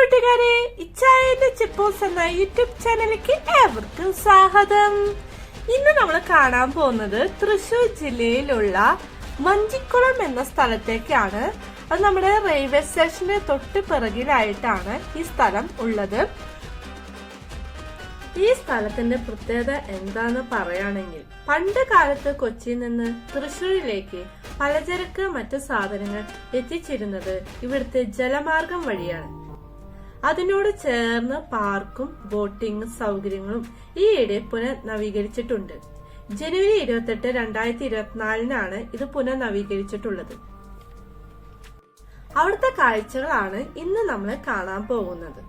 കൂട്ടുകാരെ, ഇച്ചായന്റെ ചിപ്പോസ് എന്ന യൂട്യൂബ് ചാനലിലേക്ക് ഏവർക്കും സ്വാഗതം. ഇന്ന് നമ്മൾ കാണാൻ പോകുന്നത് തൃശൂർ ജില്ലയിലുള്ള വഞ്ചിക്കുളം എന്ന സ്ഥലത്തേക്കാണ്. അത് നമ്മുടെ റെയിൽവേ സ്റ്റേഷന്റെ തൊട്ട് പിറകിലായിട്ടാണ് ഈ സ്ഥലം ഉള്ളത്. ഈ സ്ഥലത്തിന്റെ പ്രത്യേകത എന്താന്ന് പറയുകയാണെങ്കിൽ, പണ്ട് കാലത്ത് കൊച്ചിയിൽ നിന്ന് തൃശ്ശൂരിലേക്ക് പലചരക്ക് മറ്റു സാധനങ്ങൾ എത്തിച്ചിരുന്നത് ഇവിടുത്തെ ജലമാർഗം വഴിയാണ്. അതിനോട് ചേർന്ന് പാർക്കും ബോട്ടിംഗ് സൗകര്യങ്ങളും ഈയിടെ പുനർനവീകരിച്ചിട്ടുണ്ട്. ജനുവരി 28, 2024 ഇത് പുനർനവീകരിച്ചിട്ടുള്ളത്. അവിടുത്തെ കാഴ്ചകളാണ് ഇന്ന് നമ്മൾ കാണാൻ പോകുന്നത്.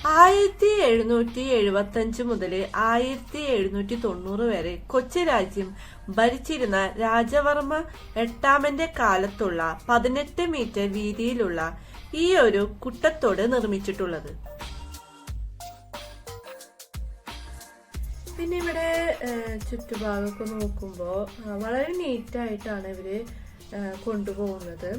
1775 മുതൽ 1790 വരെ കൊച്ചി രാജ്യം ഭരിച്ചിരുന്ന രാജവർമ്മ എട്ടാമന്റെ കാലത്തുള്ള 18 മീറ്റർ വീതിയിലുള്ള ഈ ഒരു കുട്ടത്തോട് നിർമ്മിച്ചിട്ടുള്ളത്. പിന്നെ ഇവിടെ ചുറ്റുഭാഗമൊക്കെ നോക്കുമ്പോ വളരെ നീറ്റായിട്ടാണ് ഇവര് കൊണ്ടുപോകുന്നത്.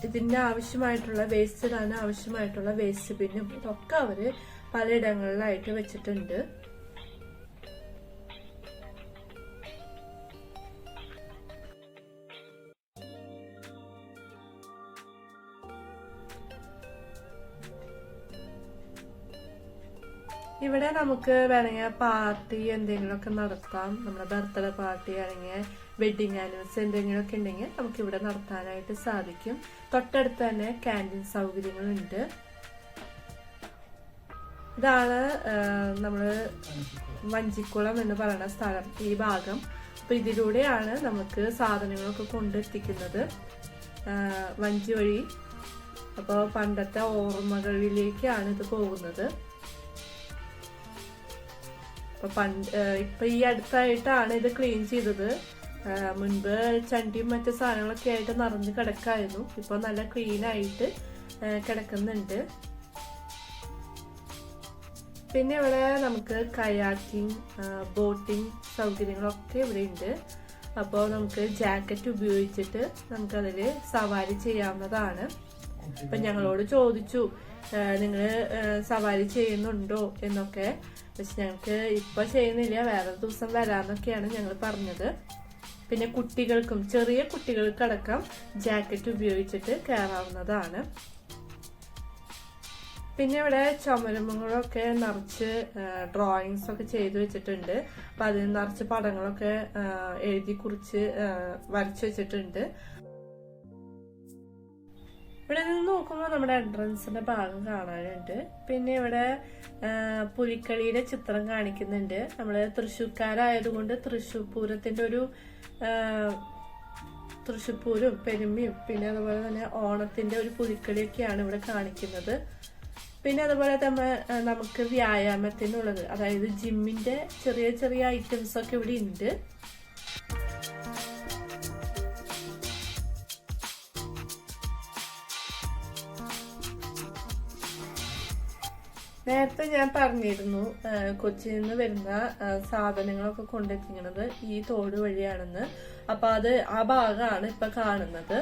ഇതിന്റെ ആവശ്യമായിട്ടുള്ള വേസ്റ്റ് ഇടാൻ ആവശ്യമായിട്ടുള്ള വേസ്റ്റ് ബിന്നും ഇതൊക്കെ അവര് പലയിടങ്ങളിലായിട്ട് വെച്ചിട്ടുണ്ട്. ഇവിടെ നമുക്ക് വേണമെങ്കിൽ പാർട്ടി എന്തെങ്കിലുമൊക്കെ നടത്താം. നമ്മുടെ ബർത്ത്ഡേ പാർട്ടി അല്ലെങ്കിൽ വെഡിങ് ആനിവേഴ്സറി എന്തെങ്കിലുമൊക്കെ ഉണ്ടെങ്കിൽ നമുക്ക് ഇവിടെ നടത്താനായിട്ട് സാധിക്കും. തൊട്ടടുത്ത് തന്നെ ക്യാൻറ്റീൻ സൗകര്യങ്ങളുണ്ട്. ഇതാണ് നമ്മള് വഞ്ചിക്കുളം എന്ന് പറയുന്ന സ്ഥലം, ഈ ഭാഗം. അപ്പൊ ഇതിലൂടെയാണ് നമുക്ക് സാധനങ്ങളൊക്കെ കൊണ്ടെത്തിക്കുന്നത്, വഞ്ചി വഴി. അപ്പോൾ പണ്ടത്തെ ഓർമ്മകളിലേക്കാണ് ഇത് പോകുന്നത്. ഇപ്പൊ ഈ അടുത്തായിട്ടാണ് ഇത് ക്ലീൻ ചെയ്തത്. മുൻപ് ചണ്ടിയും മറ്റു സാധനങ്ങളൊക്കെ ആയിട്ട് നിറഞ്ഞു കിടക്കായിരുന്നു. ഇപ്പൊ നല്ല ക്ലീൻ ആയിട്ട് കിടക്കുന്നുണ്ട്. പിന്നെ ഇവിടെ നമുക്ക് കയാക്കിംഗ്, ബോട്ടിംഗ് സൗകര്യങ്ങളൊക്കെ ഇവിടെ ഉണ്ട്. അപ്പോൾ നമുക്ക് ജാക്കറ്റ് ഉപയോഗിച്ചിട്ട് നമുക്കതില് സവാരി ചെയ്യാവുന്നതാണ്. അപ്പൊ ഞങ്ങളോട് ചോദിച്ചു, നിങ്ങള് സവാരി ചെയ്യുന്നുണ്ടോ എന്നൊക്കെ. പക്ഷെ ഞങ്ങൾക്ക് ഇപ്പൊ ചെയ്യുന്നില്ല, വേറെ ദിവസം വരാന്നൊക്കെയാണ് ഞങ്ങൾ പറഞ്ഞത്. പിന്നെ കുട്ടികൾക്കും, ചെറിയ കുട്ടികൾക്കടക്കം ജാക്കറ്റ് ഉപയോഗിച്ചിട്ട് കയറാവുന്നതാണ്. പിന്നെ ഇവിടെ ചുമരുമകളൊക്കെ നിറച്ച് ഡ്രോയിങ്സ് ഒക്കെ ചെയ്തു വെച്ചിട്ടുണ്ട്. അപ്പൊ അതിൽ നിറച്ച് പടങ്ങളൊക്കെ എഴുതി കുറിച്ച് വരച്ചു വെച്ചിട്ടുണ്ട്. ഇവിടെ നിന്ന് നോക്കുമ്പോൾ നമ്മുടെ എൻട്രൻസിന്റെ ഭാഗം കാണാനുണ്ട്. പിന്നെ ഇവിടെ പുലിക്കളിയുടെ ചിത്രം കാണിക്കുന്നുണ്ട്. നമ്മള് തൃശ്ശൂർക്കാരായതുകൊണ്ട് തൃശ്ശൂർ പൂരത്തിന്റെ ഒരു തൃശ്ശൂർ പൂരം, പെരുമയും, പിന്നെ അതുപോലെ തന്നെ ഓണത്തിന്റെ ഒരു പുലിക്കളിയൊക്കെയാണ് ഇവിടെ കാണിക്കുന്നത്. പിന്നെ അതുപോലെ തന്നെ നമുക്ക് വ്യായാമത്തിനുള്ളത്, അതായത് ജിമ്മിന്റെ ചെറിയ ചെറിയ ഐറ്റംസ് ഒക്കെ ഇവിടെ ഉണ്ട്. നേരത്തെ ഞാൻ പറഞ്ഞിരുന്നു കൊച്ചിയിൽ നിന്ന് വരുന്ന സാധനങ്ങളൊക്കെ കൊണ്ടെത്തിക്കുന്നത് ഈ തോട് വഴിയാണെന്ന്. അപ്പൊ അത് ആ ഭാഗമാണ് ഇപ്പൊ കാണുന്നത്.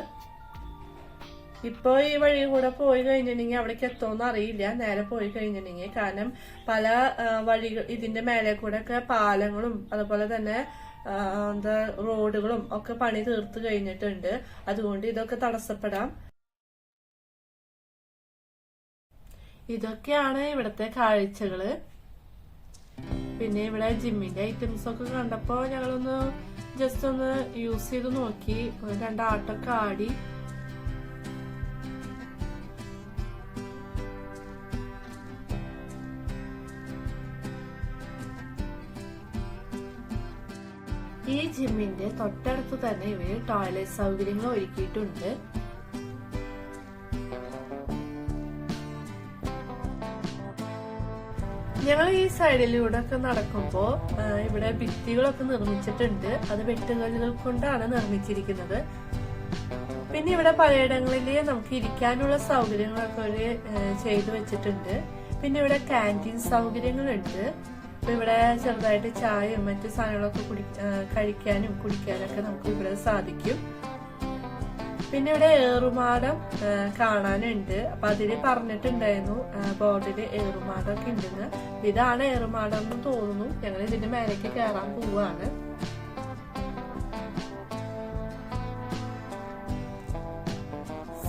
ഇപ്പൊ ഈ വഴി കൂടെ പോയി കഴിഞ്ഞിട്ടുണ്ടെങ്കിൽ അവിടേക്ക് എത്തുമെന്ന് അറിയില്ല, നേരെ പോയി കഴിഞ്ഞിട്ടുണ്ടെങ്കിൽ. കാരണം പല വഴികൾ, ഇതിന്റെ മേലെ കൂടെ ഒക്കെ പാലങ്ങളും അതുപോലെ തന്നെ എന്താ റോഡുകളും ഒക്കെ പണി തീർത്ത് കഴിഞ്ഞിട്ടുണ്ട്. അതുകൊണ്ട് ഇതൊക്കെ തടസ്സപ്പെടാം. ഇതൊക്കെയാണ് ഇവിടത്തെ കാഴ്ചകള്. പിന്നെ ഇവിടെ ജിമ്മിന്റെ ഐറ്റംസ് ഒക്കെ കണ്ടപ്പോ ഞങ്ങളൊന്ന് ജസ്റ്റ് ഒന്ന് യൂസ് ചെയ്ത് നോക്കി, രണ്ടാട്ടൊക്കെ ആടി. ഈ ജിമ്മിന്റെ തൊട്ടടുത്ത് തന്നെ ഇവര് ടോയ്ലറ്റ് സൗകര്യങ്ങൾ ഒരുക്കിയിട്ടുണ്ട്. ഞങ്ങൾ ഈ സൈഡിലൂടെ ഒക്കെ നടക്കുമ്പോ ഇവിടെ ഭിത്തികളൊക്കെ നിർമ്മിച്ചിട്ടുണ്ട്. അത് വെട്ടുകല്ലുകൾ കൊണ്ടാണ് നിർമ്മിച്ചിരിക്കുന്നത്. പിന്നെ ഇവിടെ പലയിടങ്ങളില് നമുക്ക് ഇരിക്കാനുള്ള സൗകര്യങ്ങളൊക്കെ അവര് ചെയ്തു വെച്ചിട്ടുണ്ട്. പിന്നെ ഇവിടെ ക്യാൻറ്റീൻ സൗകര്യങ്ങളുണ്ട്. അപ്പൊ ഇവിടെ ചെറുതായിട്ട് ചായയും മറ്റു സാധനങ്ങളൊക്കെ കഴിക്കാനും കുടിക്കാനും ഒക്കെ നമുക്ക് ഇവിടെ സാധിക്കും. പിന്നെ ഇവിടെ ഏറുമാടം കാണാനുണ്ട്. അപ്പൊ അതില് പറഞ്ഞിട്ടുണ്ടായിരുന്നു ബോർഡില് ഏറുമാടമൊക്കെ ഉണ്ടെന്ന്. ഇതാണ് ഏറുമാടം എന്ന് തോന്നുന്നു. ഞങ്ങൾ ഇതിന്റെ മേലേക്ക് കയറാൻ പോവാണ്.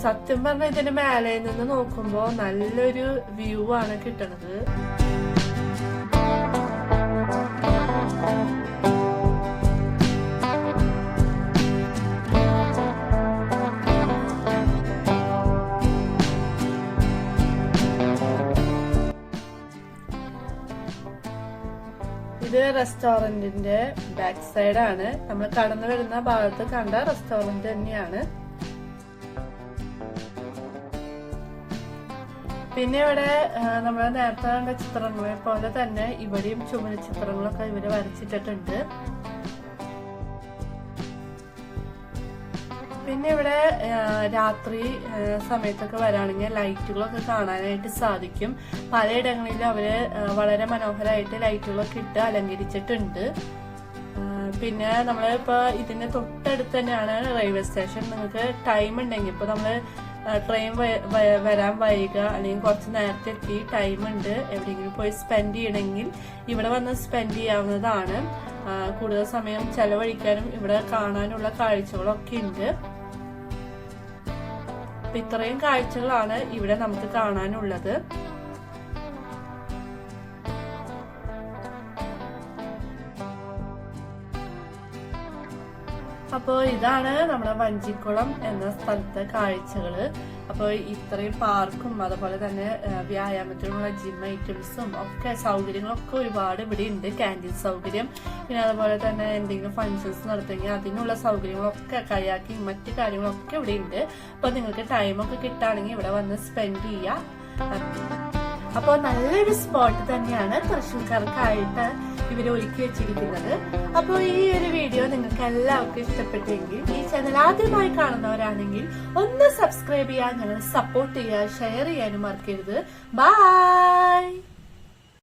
സത്യം പറഞ്ഞാൽ ഇതിന്റെ മേലെ നിന്ന് നോക്കുമ്പോ നല്ലൊരു വ്യൂ ആണ് കിട്ടണത്. ഇത് റെസ്റ്റോറന്റിന്റെ ബാക്ക് സൈഡ് ആണ്. നമ്മൾ കടന്നു വരുന്ന ഭാഗത്ത് കണ്ട റെസ്റ്റോറന്റ് തന്നെയാണ്. പിന്നെ ഇവിടെ നമ്മൾ നേരത്തെ കണ്ട ചിത്രങ്ങളെ പോലെ തന്നെ ഇവിടെയും ചുമര് ചിത്രങ്ങളൊക്കെ ഇവര് വരച്ചിട്ടിട്ടുണ്ട്. പിന്നെ ഇവിടെ രാത്രി സമയത്തൊക്കെ വരാണെങ്കിൽ ലൈറ്റുകളൊക്കെ കാണാനായിട്ട് സാധിക്കും. പലയിടങ്ങളിലും അവര് വളരെ മനോഹരമായിട്ട് ലൈറ്റുകളൊക്കെ ഇട്ട് അലങ്കരിച്ചിട്ടുണ്ട്. പിന്നെ നമ്മളിപ്പോ ഇതിന്റെ തൊട്ടടുത്ത് തന്നെയാണ് റെയിൽവേ സ്റ്റേഷൻ. നിങ്ങൾക്ക് ടൈം ഉണ്ടെങ്കിൽ ഇപ്പൊ നമ്മള് ട്രെയിൻ വരാൻ വൈകുക അല്ലെങ്കിൽ കുറച്ച് നേരത്തെ എത്തി ടൈം ഉണ്ട് എവിടെയെങ്കിലും പോയി സ്പെൻഡ് ചെയ്യണമെങ്കിൽ ഇവിടെ വന്ന് സ്പെൻഡ് ചെയ്യാവുന്നതാണ്. കൂടുതൽ സമയം ചെലവഴിക്കാനും ഇവിടെ കാണാനുള്ള കാഴ്ചകളൊക്കെ ഉണ്ട്. ഇത്രയും കാഴ്ചകളാണ് ഇവിടെ നമുക്ക് കാണാനുള്ളത്. അപ്പോൾ ഇതാണ് നമ്മുടെ വഞ്ചിക്കുളം എന്ന സ്ഥലത്തെ കാഴ്ചകള്. അപ്പോൾ ഇത്രയും പാർക്കും അതുപോലെ തന്നെ വ്യായാമത്തിനുള്ള ജിം ഐറ്റംസും ഒക്കെ സൗകര്യങ്ങളൊക്കെ ഒരുപാട് ഇവിടെ ഉണ്ട്. ക്യാൻറ്റീൻ സൗകര്യം, പിന്നെ അതുപോലെ തന്നെ എന്തെങ്കിലും ഫങ്ഷൻസ് നടത്തുമെങ്കിൽ അതിനുള്ള സൗകര്യങ്ങളൊക്കെ കയാക്കിങ് മറ്റു കാര്യങ്ങളൊക്കെ ഇവിടെ ഉണ്ട്. അപ്പോൾ നിങ്ങൾക്ക് ടൈമൊക്കെ കിട്ടുകയാണെങ്കിൽ ഇവിടെ വന്ന് സ്പെൻഡ് ചെയ്യാം. അപ്പോൾ നല്ലൊരു സ്പോട്ട് തന്നെയാണ് തൃശ്ശൂർക്കാർക്കായിട്ട് ഇവർ ഒരുക്കി വെച്ചിരിക്കുന്നത്. അപ്പോൾ ഈ ഒരു വീഡിയോ നിങ്ങൾക്ക് എല്ലാവർക്കും ഇഷ്ടപ്പെട്ടെങ്കിൽ ഈ ചാനൽ ആദ്യമായി കാണുന്നവരാണെങ്കിൽ ഒന്ന് സബ്സ്ക്രൈബ് ചെയ്യാൻ, ഞങ്ങൾ സപ്പോർട്ട് ചെയ്യുക, ഷെയർ ചെയ്യാനും മറക്കരുത്. ബൈ.